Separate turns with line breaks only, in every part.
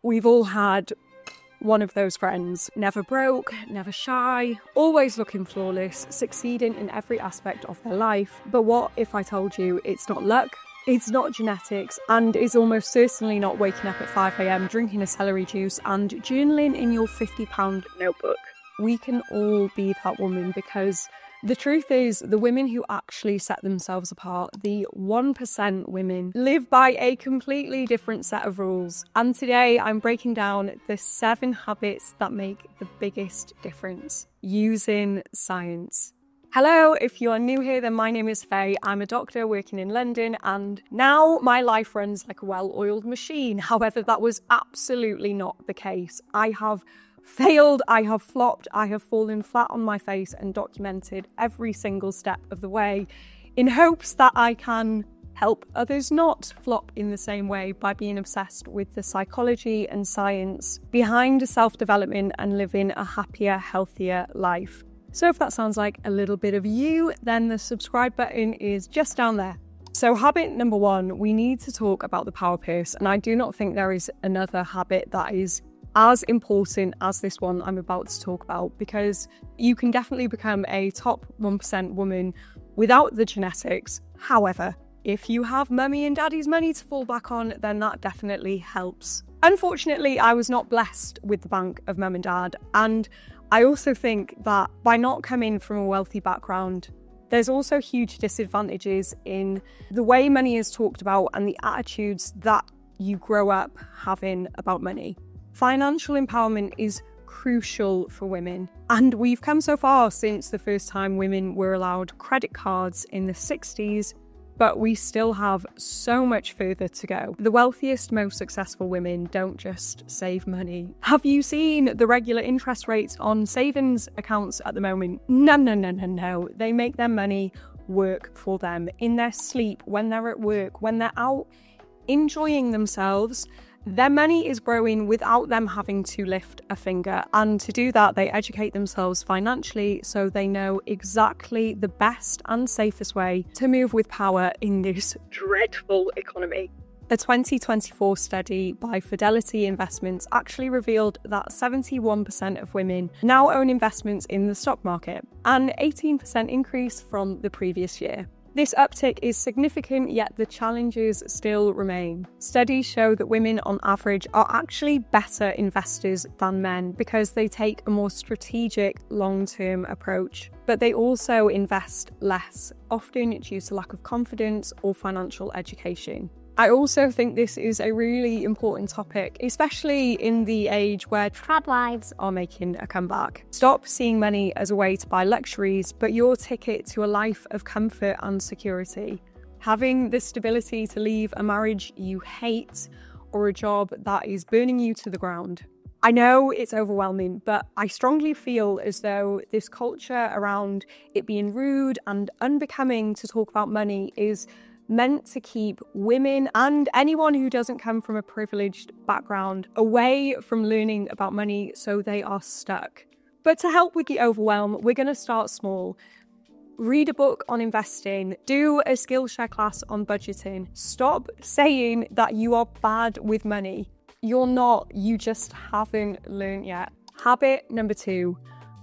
We've all had one of those friends, never broke, never shy, always looking flawless, succeeding in every aspect of their life. But what if I told you it's not luck, it's not genetics, and it's almost certainly not waking up at 5 a.m, drinking a celery juice and journaling in your £50 notebook? We can all be that woman, because the truth is, the women who actually set themselves apart, the 1% women, live by a completely different set of rules. And today I'm breaking down the 7 habits that make the biggest difference using science. Hello, if you are new here, then my name is Faye. I'm a doctor working in London, and now my life runs like a well-oiled machine. However, that was absolutely not the case. I have failed, I have flopped, I have fallen flat on my face and documented every single step of the way in hopes that I can help others not flop in the same way by being obsessed with the psychology and science behind self-development and living a happier, healthier life. So if that sounds like a little bit of you, then the subscribe button is just down there. So habit number 1, we need to talk about the power purse, and I do not think there is another habit that is as important as this one I'm about to talk about, because you can definitely become a top 1% woman without the genetics. However, if you have mummy and daddy's money to fall back on, then that definitely helps. Unfortunately, I was not blessed with the bank of mum and dad, and I also think that by not coming from a wealthy background, there's also huge disadvantages in the way money is talked about and the attitudes that you grow up having about money. Financial empowerment is crucial for women, and we've come so far since the first time women were allowed credit cards in the 60s, but we still have so much further to go. The wealthiest, most successful women don't just save money. Have you seen the regular interest rates on savings accounts at the moment? No. They make their money work for them in their sleep, when they're at work, when they're out enjoying themselves. Their money is growing without them having to lift a finger, and to do that they educate themselves financially so they know exactly the best and safest way to move with power in this dreadful economy. A 2024 study by Fidelity Investments actually revealed that 71% of women now own investments in the stock market, an 18% increase from the previous year. This uptick is significant, yet the challenges still remain. Studies show that women on average are actually better investors than men because they take a more strategic, long-term approach. But they also invest less, often due to lack of confidence or financial education. I also think this is a really important topic, especially in the age where trad wives are making a comeback. Stop seeing money as a way to buy luxuries, but your ticket to a life of comfort and security. Having the stability to leave a marriage you hate or a job that is burning you to the ground. I know it's overwhelming, but I strongly feel as though this culture around it being rude and unbecoming to talk about money is meant to keep women and anyone who doesn't come from a privileged background away from learning about money, so they are stuck. But to help with the overwhelm, we're going to start small. Read a book on investing, do a Skillshare class on budgeting. Stop saying that you are bad with money. You're not, you just haven't learned yet. Habit number 2,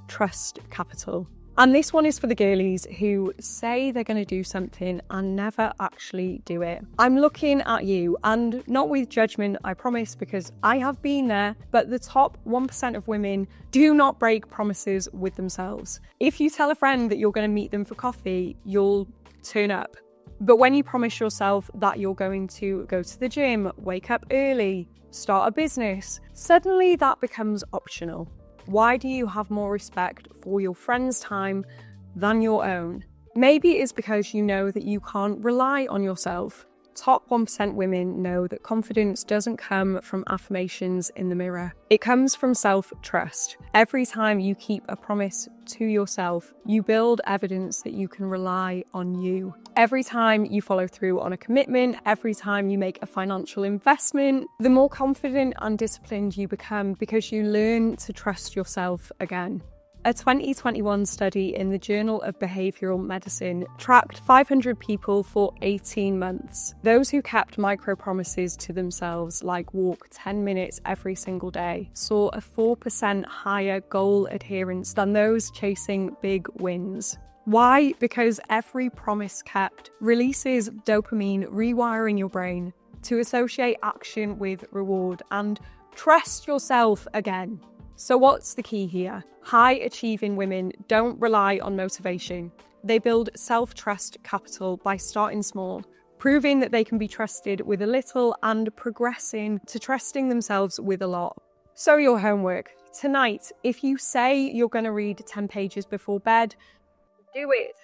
trust capital. And this one is for the girlies who say they're going to do something and never actually do it. I'm looking at you, and not with judgment, I promise, because I have been there, but the top 1% of women do not break promises with themselves. If you tell a friend that you're going to meet them for coffee, you'll turn up. But when you promise yourself that you're going to go to the gym, wake up early, start a business, suddenly that becomes optional. Why do you have more respect for your friend's time than your own? Maybe it's because you know that you can't rely on yourself. Top 1% women know that confidence doesn't come from affirmations in the mirror. It comes from self-trust. Every time you keep a promise to yourself, you build evidence that you can rely on you. Every time you follow through on a commitment, every time you make a financial investment, the more confident and disciplined you become because you learn to trust yourself again. A 2021 study in the Journal of Behavioural Medicine tracked 500 people for 18 months. Those who kept micro-promises to themselves, like walk 10 minutes every single day, saw a 4% higher goal adherence than those chasing big wins. Why? Because every promise kept releases dopamine, rewiring your brain to associate action with reward and trust yourself again. So what's the key here? High-achieving women don't rely on motivation. They build self-trust capital by starting small, proving that they can be trusted with a little and progressing to trusting themselves with a lot. So your homework. Tonight, if you say you're going to read 10 pages before bed, do it.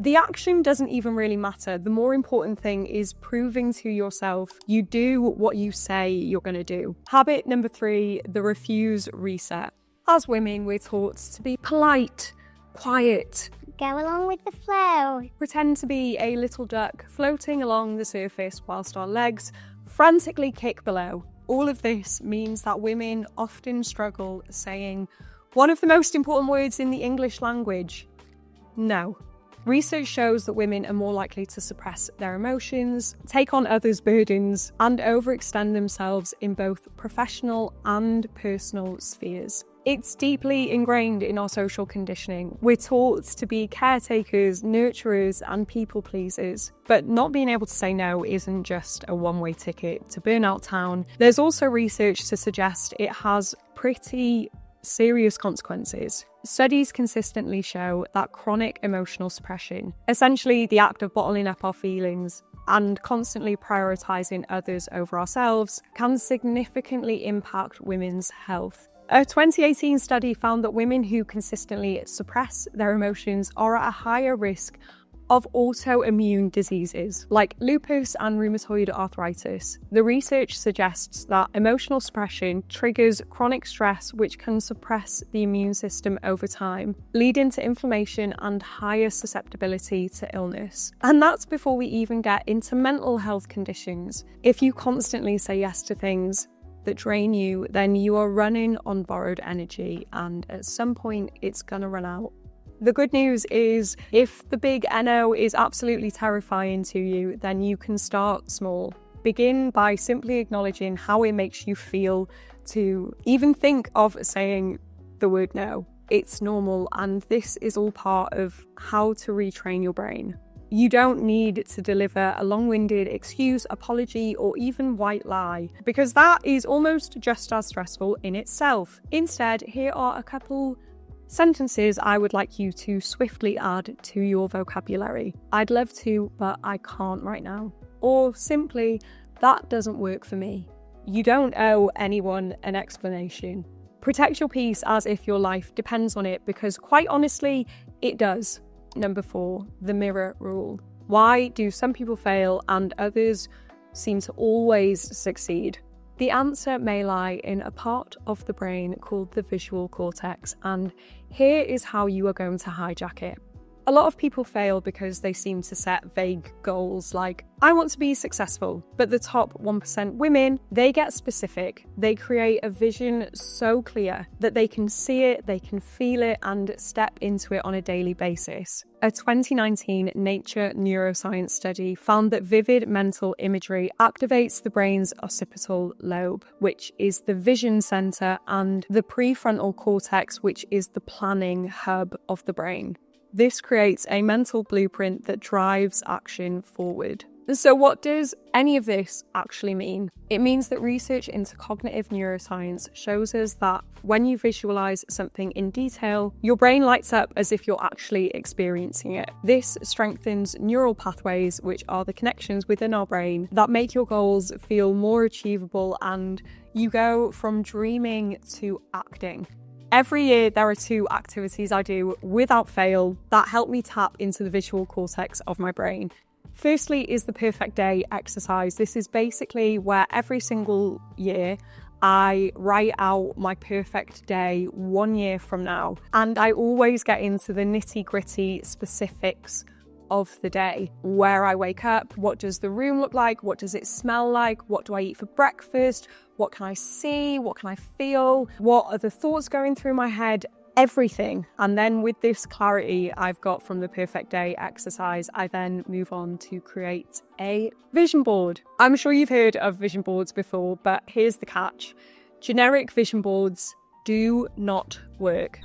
The action doesn't even really matter. The more important thing is proving to yourself you do what you say you're going to do. Habit number 3, the refuse reset. As women, we're taught to be polite, quiet,
go along with the flow,
pretend to be a little duck floating along the surface whilst our legs frantically kick below. All of this means that women often struggle saying one of the most important words in the English language: no. Research shows that women are more likely to suppress their emotions, take on others' burdens, and overextend themselves in both professional and personal spheres. It's deeply ingrained in our social conditioning. We're taught to be caretakers, nurturers, and people pleasers. But not being able to say no isn't just a one-way ticket to burnout town. There's also research to suggest it has pretty serious consequences. Studies consistently show that chronic emotional suppression, essentially the act of bottling up our feelings and constantly prioritising others over ourselves, can significantly impact women's health. A 2018 study found that women who consistently suppress their emotions are at a higher risk of autoimmune diseases like lupus and rheumatoid arthritis. The research suggests that emotional suppression triggers chronic stress, which can suppress the immune system over time, leading to inflammation and higher susceptibility to illness. And that's before we even get into mental health conditions. If you constantly say yes to things that drain you, then you are running on borrowed energy, and at some point it's gonna run out. The good news is, if the big NO is absolutely terrifying to you, then you can start small. Begin by simply acknowledging how it makes you feel to even think of saying the word no. It's normal, and this is all part of how to retrain your brain. You don't need to deliver a long-winded excuse, apology, or even white lie, because that is almost just as stressful in itself. Instead, here are a couple sentences I would like you to swiftly add to your vocabulary. I'd love to, but I can't right now. Or simply, that doesn't work for me. You don't owe anyone an explanation. Protect your peace as if your life depends on it, because quite honestly, it does. Number 4, the mirror rule. Why do some people fail and others seem to always succeed? The answer may lie in a part of the brain called the visual cortex, and here is how you are going to hijack it. A lot of people fail because they seem to set vague goals like, I want to be successful. But the top 1% women, they get specific. They create a vision so clear that they can see it, they can feel it, and step into it on a daily basis. A 2019 Nature neuroscience study found that vivid mental imagery activates the brain's occipital lobe, which is the vision center, and the prefrontal cortex, which is the planning hub of the brain. This creates a mental blueprint that drives action forward. So what does any of this actually mean? It means that research into cognitive neuroscience shows us that when you visualize something in detail, your brain lights up as if you're actually experiencing it. This strengthens neural pathways, which are the connections within our brain that make your goals feel more achievable, and you go from dreaming to acting. Every year, there are 2 activities I do without fail that help me tap into the visual cortex of my brain. Firstly is the perfect day exercise. This is basically where every single year I write out my perfect day 1 year from now. And I always get into the nitty-gritty specifics of the day. Where I wake up, what does the room look like, what does it smell like, what do I eat for breakfast, what can I see, what can I feel, what are the thoughts going through my head. everything. And then with this clarity I've got from the perfect day exercise, I then move on to create a vision board. I'm sure you've heard of vision boards before, but here's the catch. Generic vision boards do not work.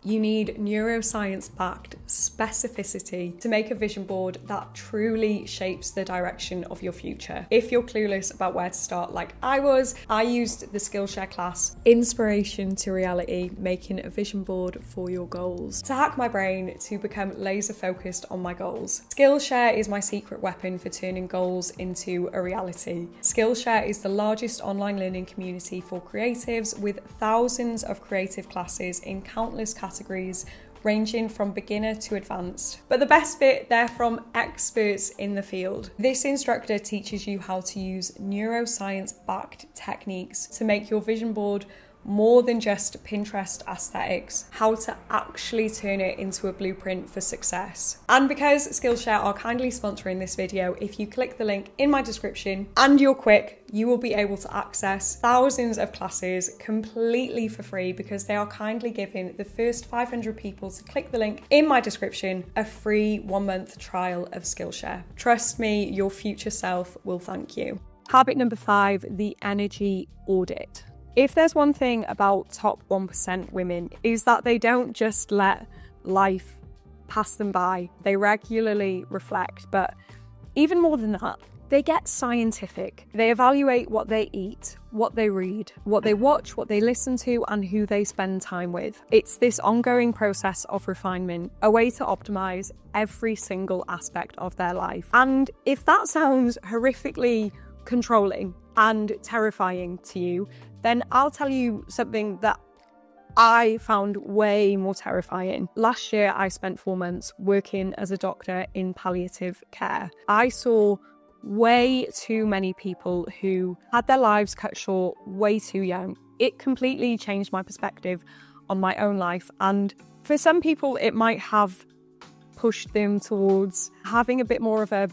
You need neuroscience-backed specificity to make a vision board that truly shapes the direction of your future. If you're clueless about where to start like I was, I used the Skillshare class, Inspiration to Reality, making a vision board for your goals, to hack my brain to become laser focused on my goals. Skillshare is my secret weapon for turning goals into a reality. Skillshare is the largest online learning community for creatives with thousands of creative classes in countless categories ranging from beginner to advanced. But the best bit, they're from experts in the field. This instructor teaches you how to use neuroscience-backed techniques to make your vision board more than just Pinterest aesthetics, how to actually turn it into a blueprint for success. And because Skillshare are kindly sponsoring this video, if you click the link in my description and you're quick, you will be able to access thousands of classes completely for free, because they are kindly giving the first 500 people to click the link in my description a free 1-month trial of Skillshare. Trust me, your future self will thank you. Habit number 5, the energy audit. If there's one thing about top 1% women, is that they don't just let life pass them by. They regularly reflect, but even more than that, they get scientific. They evaluate what they eat, what they read, what they watch, what they listen to, and who they spend time with. It's this ongoing process of refinement, a way to optimize every single aspect of their life. And if that sounds horrifically controlling and terrifying to you, then I'll tell you something that I found way more terrifying. Last year, I spent 4 months working as a doctor in palliative care. I saw way too many people who had their lives cut short way too young. It completely changed my perspective on my own life. And for some people, it might have pushed them towards having a bit more of a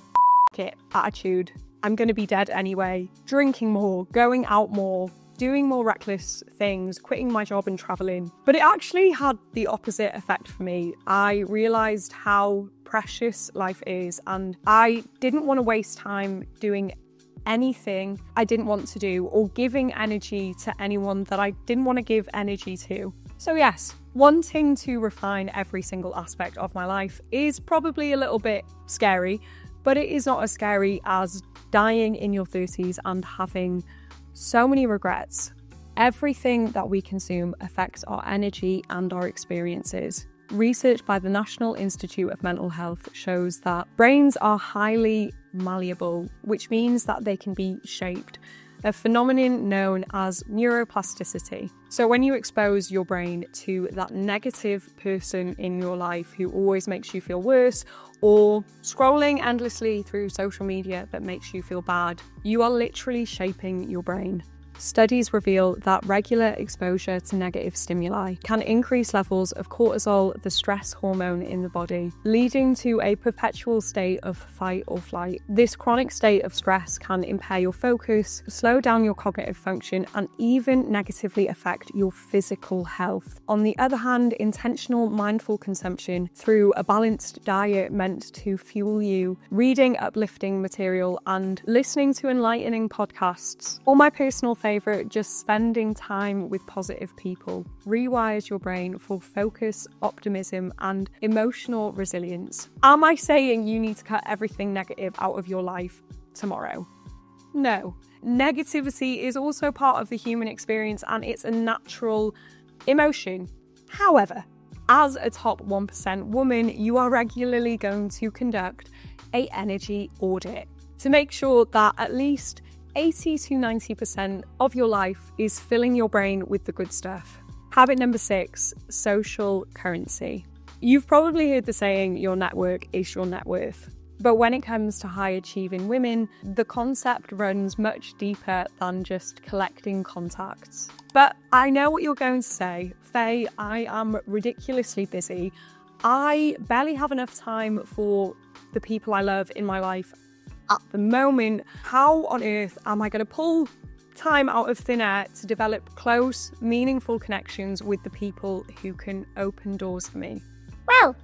attitude. I'm going to be dead anyway. Drinking more, going out more, doing more reckless things, quitting my job and traveling. But it actually had the opposite effect for me. I realised how precious life is, and I didn't want to waste time doing anything I didn't want to do or giving energy to anyone that I didn't want to give energy to. So yes, wanting to refine every single aspect of my life is probably a little bit scary, but it is not as scary as dying in your 30s and having so many regrets. Everything that we consume affects our energy and our experiences. Research by the National Institute of Mental Health shows that brains are highly malleable, which means that they can be shaped, a phenomenon known as neuroplasticity. So when you expose your brain to that negative person in your life who always makes you feel worse, or scrolling endlessly through social media that makes you feel bad, you are literally shaping your brain. Studies reveal that regular exposure to negative stimuli can increase levels of cortisol, the stress hormone in the body, leading to a perpetual state of fight or flight. This chronic state of stress can impair your focus, slow down your cognitive function, and even negatively affect your physical health. On the other hand, intentional mindful consumption through a balanced diet meant to fuel you, reading uplifting material, and listening to enlightening podcasts, or my personal favourite, just spending time with positive people, rewires your brain for focus, optimism, and emotional resilience. Am I saying you need to cut everything negative out of your life tomorrow? No. Negativity is also part of the human experience, and it's a natural emotion. However, as a top 1% woman, you are regularly going to conduct an energy audit to make sure that at least 80 to 90% of your life is filling your brain with the good stuff. Habit number 6, social currency. You've probably heard the saying, your network is your net worth. But when it comes to high achieving women, the concept runs much deeper than just collecting contacts. But I know what you're going to say, Faye, I am ridiculously busy. I barely have enough time for the people I love in my life at the moment. How on earth am I going to pull time out of thin air to develop close, meaningful connections with the people who can open doors for me?
Well,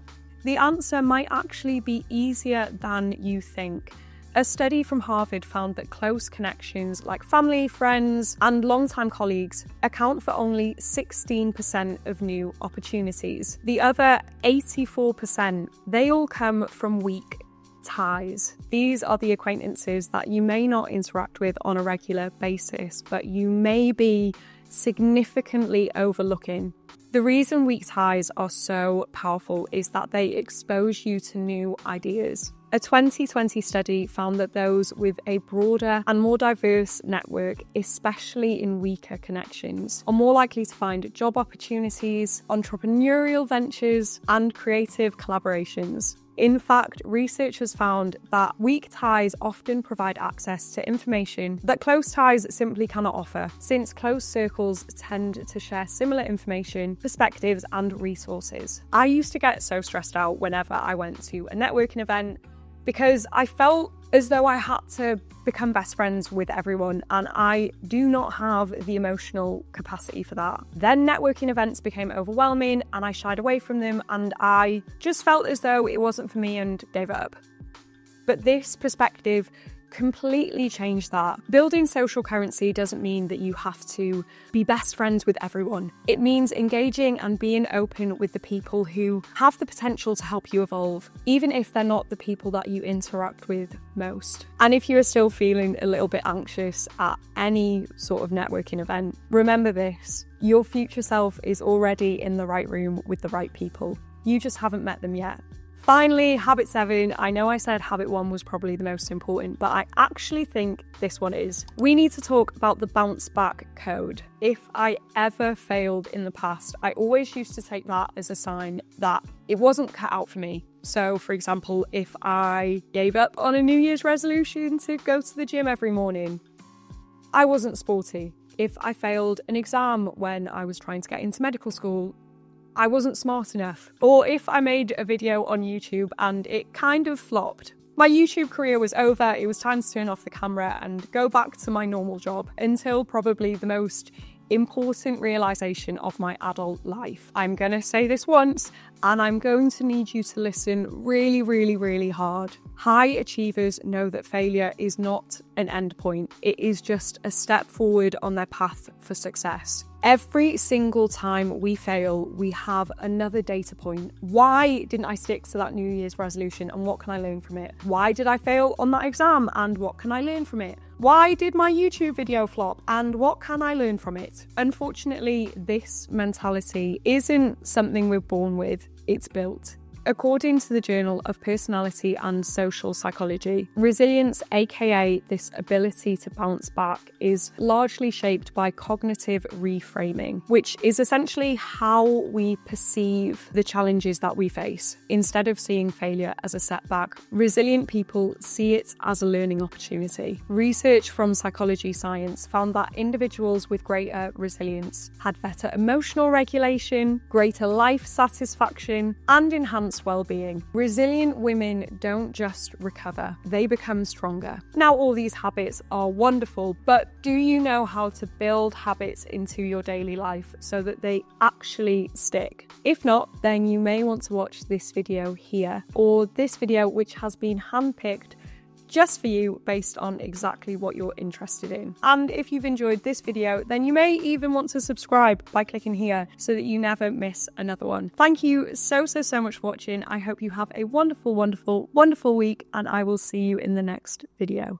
the answer might actually be easier than you think. A study from Harvard found that close connections like family, friends, and longtime colleagues account for only 16% of new opportunities. The other 84%, they all come from weak ties. These are the acquaintances that you may not interact with on a regular basis, but you may be significantly overlooking. The reason weak ties are so powerful is that they expose you to new ideas. A 2020 study found that those with a broader and more diverse network, especially in weaker connections, are more likely to find job opportunities, entrepreneurial ventures, and creative collaborations. In fact, researchers found that weak ties often provide access to information that close ties simply cannot offer, since close circles tend to share similar information, perspectives, and resources. I used to get so stressed out whenever I went to a networking event because I felt as though I had to become best friends with everyone, and I do not have the emotional capacity for that. Then networking events became overwhelming and I shied away from them, and I just felt as though it wasn't for me and gave it up. But this perspective completely changed that. Building social currency doesn't mean that you have to be best friends with everyone. It means engaging and being open with the people who have the potential to help you evolve, even if they're not the people that you interact with most. And if you are still feeling a little bit anxious at any sort of networking event, remember this: your future self is already in the right room with the right people. You just haven't met them yet. Finally, habit 7. I know I said habit 1 was probably the most important, but I actually think this one is. We need to talk about the bounce back code. If I ever failed in the past, I always used to take that as a sign that it wasn't cut out for me. So, for example, if I gave up on a New Year's resolution to go to the gym every morning, I wasn't sporty. If I failed an exam when I was trying to get into medical school, I wasn't smart enough. Or if I made a video on YouTube and it kind of flopped, my YouTube career was over. It was time to turn off the camera and go back to my normal job until probably the most important realization of my adult life. I'm going to say this once, and I'm going to need you to listen really, really, really hard. High achievers know that failure is not an end point. It is just a step forward on their path for success. Every single time we fail, we have another data point. Why didn't I stick to that New Year's resolution, and what can I learn from it? Why did I fail on that exam, and what can I learn from it? Why did my YouTube video flop, and what can I learn from it? Unfortunately, this mentality isn't something we're born with, it's built. According to the Journal of Personality and Social Psychology, resilience, aka this ability to bounce back, is largely shaped by cognitive reframing, which is essentially how we perceive the challenges that we face. Instead of seeing failure as a setback, resilient people see it as a learning opportunity. Research from psychology science found that individuals with greater resilience had better emotional regulation, greater life satisfaction, and enhanced well-being. Resilient women don't just recover, they become stronger. Now, all these habits are wonderful, but do you know how to build habits into your daily life so that they actually stick? If not, then you may want to watch this video here, or this video which has been handpicked just for you based on exactly what you're interested in. And if you've enjoyed this video, then you may even want to subscribe by clicking here so that you never miss another one. Thank you so much for watching. I hope you have a wonderful, wonderful, wonderful week, and I will see you in the next video.